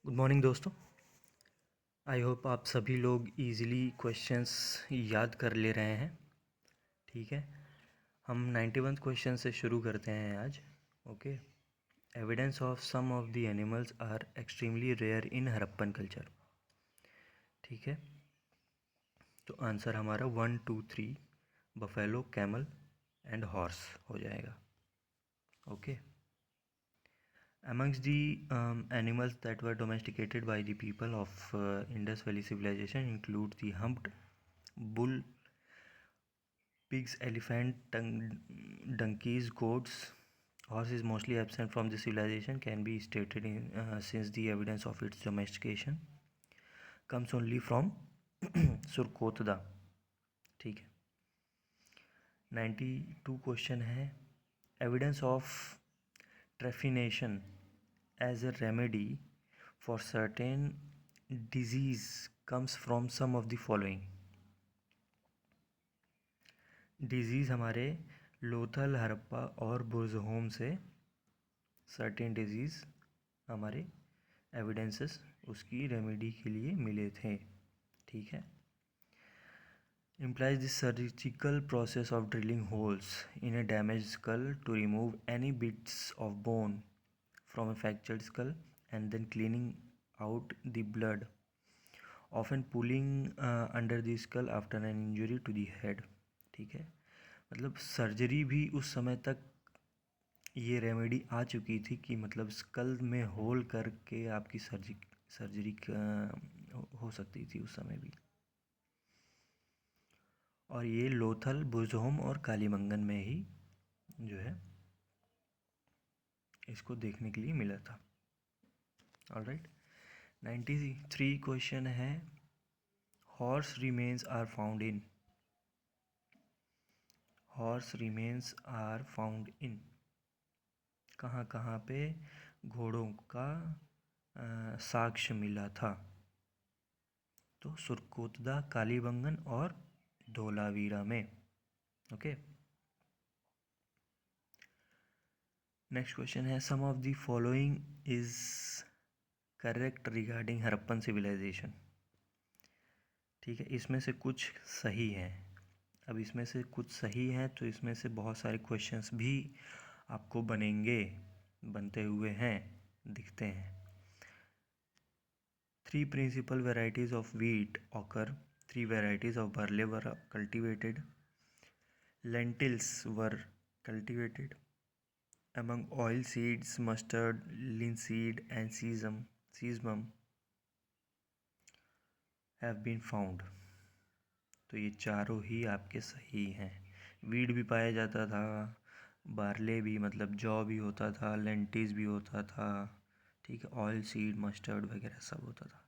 Good morning दोस्तों। I hope आप सभी लोग इजीली क्वेश्चंस याद कर ले रहे हैं। ठीक है, हम 91 क्वेश्चन से शुरू करते हैं आज। Okay. Evidence of some of the animals are extremely rare in Harappan culture. ठीक है, तो आंसर हमारा 1, 2, 3 बफेलो, कैमल एंड हॉर्स हो जाएगा। Okay. Amongst the animals that were domesticated by the people of Indus Valley civilization include the humped bull, pigs, elephant, donkeys, goats. Horse is mostly absent from the civilization, can be stated in since the evidence of its domestication comes only from Surkotada. ठीक है, 92 question है। Evidence of trephination as a remedy for certain disease comes from some of the following. Disease हमारे लोथल, हड़प्पा और बुर्ज़होम से certain disease हमारे evidences उसकी remedy के लिए मिले थे। ठीक है। implies the surgical process of drilling holes in a damaged skull to remove any bits of bone from a fractured skull and then cleaning out the blood, often pulling under the skull after an injury to the head। ठीक है, मतलब surgery भी उस समय तक ये remedy आ चुकी थी कि मतलब स्कल में होल करके आपकी सर्जरी हो सकती थी उस समय भी। और ये लोथल, बुर्ज़होम और कालीबंगन में ही जो है इसको देखने के लिए मिला था। ऑलराइट, 93 क्वेश्चन है। Horse remains are found in. Horse remains are found in कहाँ कहाँ पे घोड़ों का साक्ष्य मिला था? तो सुरकोतदा, कालीबंगन और धोलावीरा में। ओके। नेक्स्ट क्वेश्चन है, some of the following is correct regarding Harappan civilization. ठीक है, इसमें से कुछ सही है। अब इसमें से कुछ सही है तो इसमें से बहुत सारे क्वेश्चंस भी आपको बनते हुए हैं, दिखते हैं। 3 principal varieties of wheat occur. 3 varieties of barley were cultivated. Lentils were cultivated. Among oil seeds, mustard, linseed and sesame have been found. तो ये चारों ही आपके सही हैं। वीट भी पाया जाता था, बार्ले भी मतलब जौ भी होता था, लेंटिस भी होता था। ठीक है, ऑयल सीड, मस्टर्ड वगैरह सब होता था।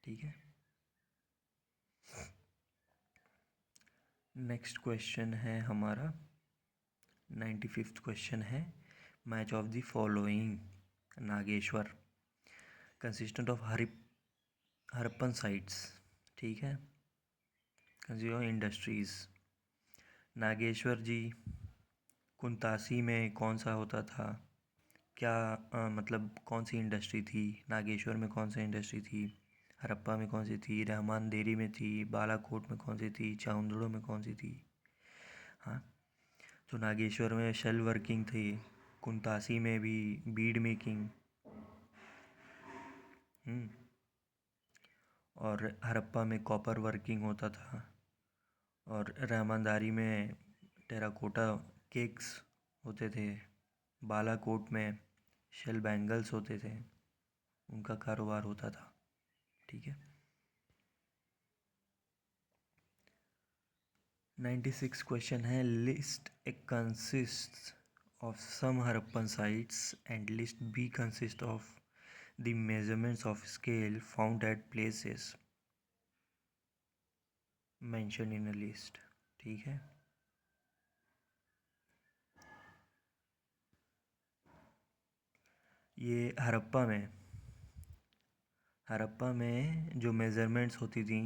ठीक है। नेक्स्ट क्वेश्चन है हमारा 95th क्वेश्चन है। Match of the following Nageshwar consistent of Harappan sites. ठीक है, कंज्यूमर इंडस्ट्रीज। नागेश्वर जी, कुंतासी में कौन सा होता था? क्या मतलब कौन सी इंडस्ट्री थी? नागेश्वर में कौन सी इंडस्ट्री थी? हरप्पा में कौन सी थी? रहमान देरी में थी? बालाकोट में कौन सी थी? चाउंदड़ो में कौन सी थी? हाँ, तो नागेश्वर में शेल वर्किंग थी, कुंतासी में भी बीड मेकिंग, और हरप्पा में कॉपर वर्किंग होता था, और रहमानदारी में टेराकोटा केक्स होते थे, बालाकोट में शेल बैंगल्स होते थे, उनका कारोबार होता था। ठीक है। 96 क्वेश्चन है, list A consist of some Harappan sites and list B consist of the measurements of scale found at places mention in a list. ठीक है, ये हरप्पा में जो मेज़रमेंट्स होती थी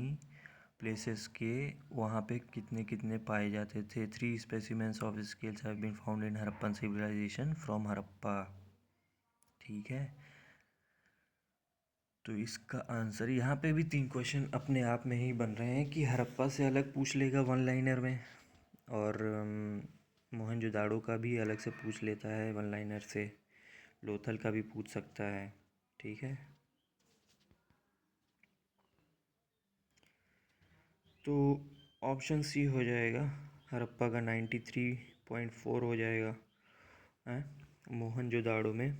प्लेसेस के, वहाँ पे कितने कितने पाए जाते थे। 3 specimens of scales have been found in Harappan civilization from Harappa. ठीक है, तो इसका आंसर यहाँ पे भी 3 क्वेश्चन अपने आप में ही बन रहे हैं कि हड़प्पा से अलग पूछ लेगा वन लाइनर में, और मोहनजोदाड़ो का भी अलग से पूछ लेता है वन लाइनर से, लोथल का भी पूछ सकता है। ठीक है, तो ऑप्शन सी हो जाएगा, हड़प्पा का 93.4 हो जाएगा है, मोहनजोदाड़ो में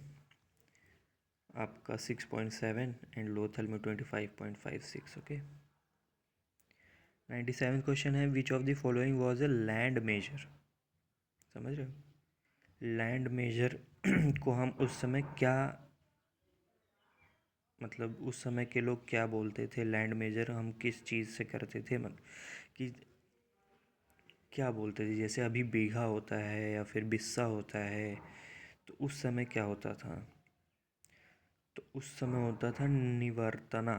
आपका 6.7 एंड लोथल में 25.56। ओके, 97 क्वेश्चन है, which of the following was a land measure. समझ रहे हो, लैंड मेजर को हम उस समय क्या, मतलब उस समय के लोग क्या बोलते थे, लैंड मेजर हम किस चीज़ से करते थे, मतलब कि क्या बोलते थे, जैसे अभी बीघा होता है या फिर बिस्सा होता है, तो उस समय क्या होता था, तो उस समय होता था निवर्तना,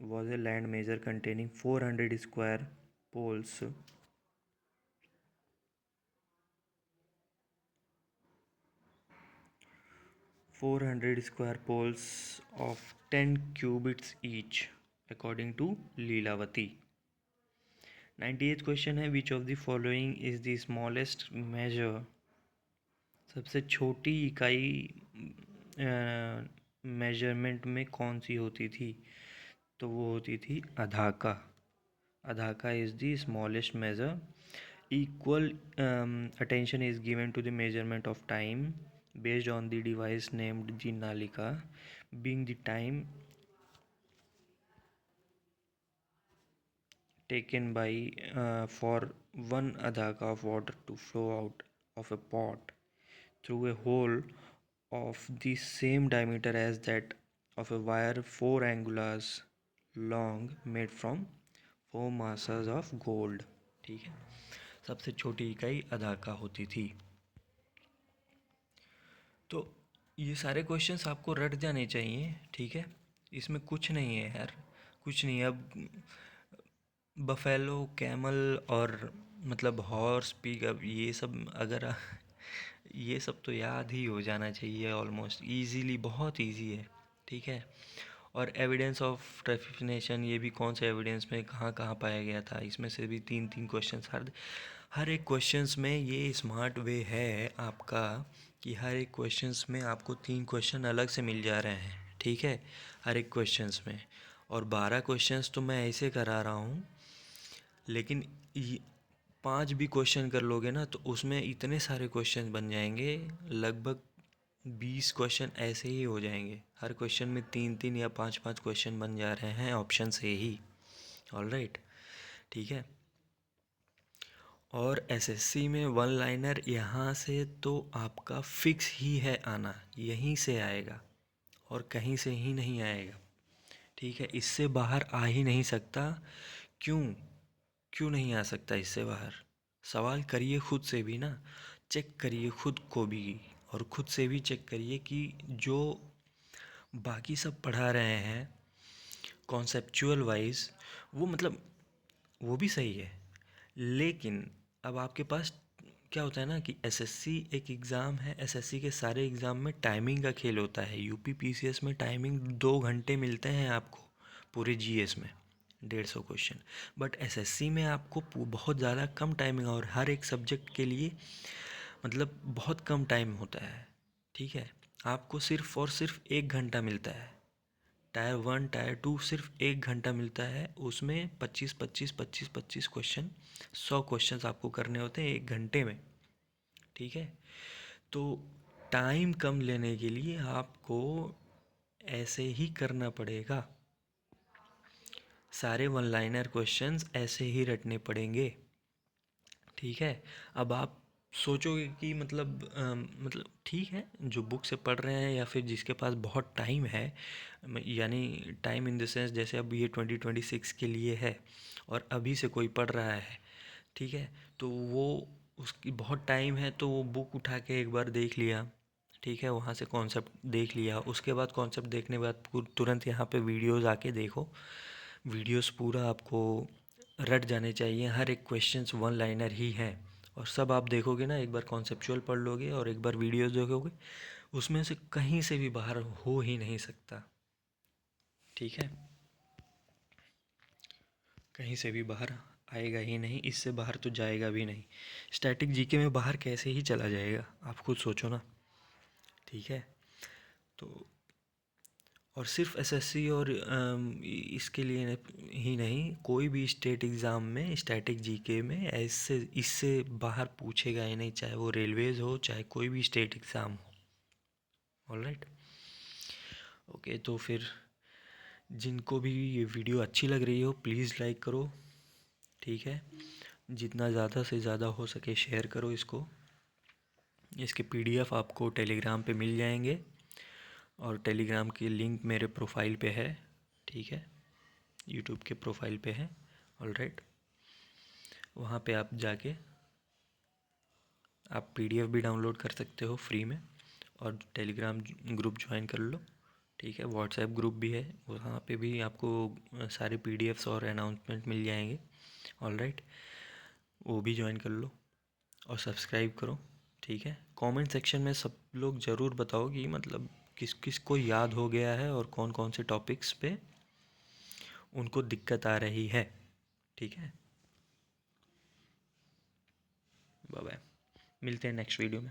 was a land measure containing 400 square poles, 400 square poles of 10 cubits each according to Leelavati। 98th question है, which of the following is the smallest measure, सबसे छोटी इकाई मेजरमेंट में कौन सी होती थी, तो वो होती थी अधाका। अधाका is the smallest measure. Equal attention is given to the measurement of time based on the device named the Nalika, being the time taken by for one adhaka of water to flow out of a pot through a hole of the same diameter as that of a wire 4 angulas long made from 4 masses of gold। ठीक है, सबसे छोटी इकाई अधाका होती थी। तो ये सारे क्वेश्चंस आपको रट जाने चाहिए। ठीक है, इसमें कुछ नहीं है यार, कुछ नहीं। अब बफेलो, कैमल और मतलब हॉर्स, पिग, अब ये सब अगर ये सब तो याद ही हो जाना चाहिए ऑलमोस्ट इजीली, बहुत इजी है। ठीक है, और एविडेंस ऑफ ट्रेफिनेशन, ये भी कौन से एविडेंस में कहाँ कहाँ पाया गया था, इसमें से भी 3 क्वेश्चंस, हर एक क्वेश्चंस में ये स्मार्ट वे है आपका कि हर एक क्वेश्चंस में आपको 3 क्वेश्चन अलग से मिल जा रहे हैं। ठीक है, हर एक क्वेश्चंस में, और 12 क्वेश्चंस तो मैं ऐसे करा रहा हूँ, लेकिन 5 भी क्वेश्चन कर लोगे ना तो उसमें इतने सारे क्वेश्चन बन जाएंगे, लगभग 20 क्वेश्चन ऐसे ही हो जाएंगे। हर क्वेश्चन में 3 या 5 क्वेश्चन बन जा रहे हैं ऑप्शन से ही। ऑलराइट, ठीक है। और एसएससी में वन लाइनर यहाँ से तो आपका फिक्स ही है आना, यहीं से आएगा और कहीं से ही नहीं आएगा। ठीक है, इससे बाहर आ ही नहीं सकता। क्यों क्यों नहीं आ सकता इससे बाहर? सवाल करिए खुद से भी ना, चेक करिए खुद को भी, और खुद से भी चेक करिए कि जो बाकी सब पढ़ा रहे हैं कॉन्सेप्चुअल वाइज, वो मतलब वो भी सही है, लेकिन अब आपके पास क्या होता है ना कि एसएससी एक एग्ज़ाम है, एसएससी के सारे एग्ज़ाम में टाइमिंग का खेल होता है। यूपी पीसीएस में टाइमिंग 2 घंटे मिलते हैं आपको पूरे जीएस में, 150 क्वेश्चन। बट एसएससी में आपको बहुत ज़्यादा कम टाइमिंग, और हर एक सब्जेक्ट के लिए मतलब बहुत कम टाइम होता है। ठीक है, आपको सिर्फ और सिर्फ 1 घंटा मिलता है। टायर 1 टायर 2 सिर्फ 1 घंटा मिलता है, उसमें 25 क्वेश्चन, 100 क्वेश्चन आपको करने होते हैं 1 घंटे में। ठीक है, तो टाइम कम लेने के लिए आपको ऐसे ही करना पड़ेगा, सारे वन लाइनर क्वेश्चंस ऐसे ही रटने पड़ेंगे। ठीक है, अब आप सोचोगे कि मतलब ठीक है, जो बुक से पढ़ रहे हैं या फिर जिसके पास बहुत टाइम है, यानी टाइम इन द सेंस जैसे अब ये 2026 के लिए है और अभी से कोई पढ़ रहा है, ठीक है, तो वो उसकी बहुत टाइम है तो वो बुक उठा के एक बार देख लिया। ठीक है, वहाँ से कॉन्सेप्ट देख लिया, उसके बाद कॉन्सेप्ट देखने के बाद तुरंत यहाँ पे वीडियोज़ आके देखो। वीडियोज़ पूरा आपको रट जाने चाहिए, हर एक क्वेश्चंस वन लाइनर ही हैं, और सब आप देखोगे ना, एक बार कॉन्सेप्चुअल पढ़ लोगे और एक बार वीडियोज़ देखोगे, उसमें से कहीं से भी बाहर हो ही नहीं सकता। ठीक है, कहीं से भी बाहर आएगा ही नहीं, इससे बाहर तो जाएगा भी नहीं। स्टैटिक जीके में बाहर कैसे ही चला जाएगा, आप खुद सोचो ना। ठीक है, तो और सिर्फ एसएससी और इसके लिए ही नहीं, कोई भी स्टेट एग्ज़ाम में स्टैटिक जीके में ऐसे इससे बाहर पूछेगा ही नहीं, चाहे वो रेलवेज़ हो चाहे कोई भी स्टेट एग्ज़ाम हो। ऑलराइट, ओके, तो फिर जिनको भी ये वीडियो अच्छी लग रही हो प्लीज़ लाइक करो। ठीक है, जितना ज़्यादा से ज़्यादा हो सके शेयर करो इसको। इसके पीडीएफ आपको टेलीग्राम पे मिल जाएंगे और टेलीग्राम की लिंक मेरे प्रोफाइल पे है। ठीक है, यूट्यूब के प्रोफाइल पे है। ऑलराइट, वहाँ पे आप जाके आप पीडीएफ भी डाउनलोड कर सकते हो फ्री में, और टेलीग्राम ग्रुप ज्वाइन कर लो। ठीक है, व्हाट्सएप ग्रुप भी है, वहाँ पे भी आपको सारे पीडीएफ्स और अनाउंसमेंट मिल जाएंगे। ऑलराइट, वो भी ज्वाइन कर लो और सब्सक्राइब करो। ठीक है, कमेंट सेक्शन में सब लोग ज़रूर बताओ कि मतलब किस किस को याद हो गया है और कौन कौन से टॉपिक्स पे उनको दिक्कत आ रही है। ठीक है, बाय बाय, मिलते हैं नेक्स्ट वीडियो में।